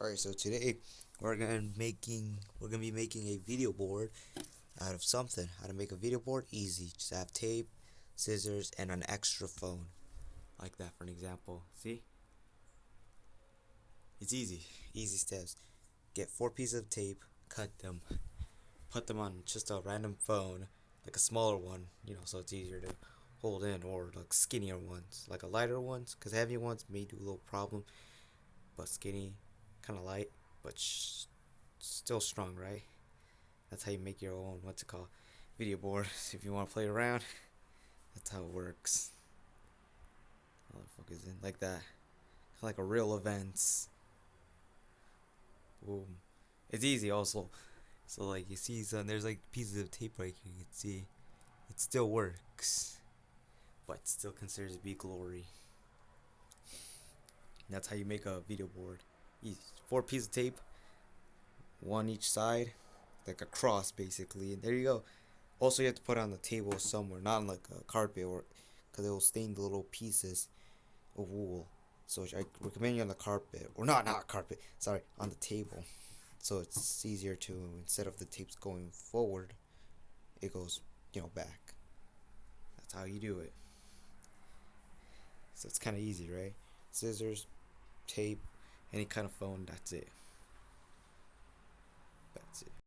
Alright, so today we're gonna be making a video board out of something. How to make a video board? Easy. Just have tape, scissors, and an extra phone. Like that for an example. See? It's easy. Easy steps. Get 4 pieces of tape, cut them, put them on just a random phone, like a smaller one, so it's easier to hold in, or like skinnier ones, like a lighter ones, because heavy ones may do a little problem, but skinny, kind of light, but still strong, right? That's how you make your own, what's it called, video board. If you want to play around, that's how it works. All the fuck is in like that, kind of like a real events. Boom. It's easy also. So like you see, son, there's like pieces of tape right here. You can see it still works, but still considers to be glory. That's how you make a video board. 4 pieces of tape, one each side, like a cross basically. And there you go. Also, you have to put it on the table somewhere, not on like a carpet, or because it will stain the little pieces of wool. So I recommend you on the carpet, or not carpet. Sorry, on the table. So it's easier to, instead of the tapes going forward, it goes back. That's how you do it. So it's kind of easy, right? Scissors, tape, any kind of phone. That's it. That's it.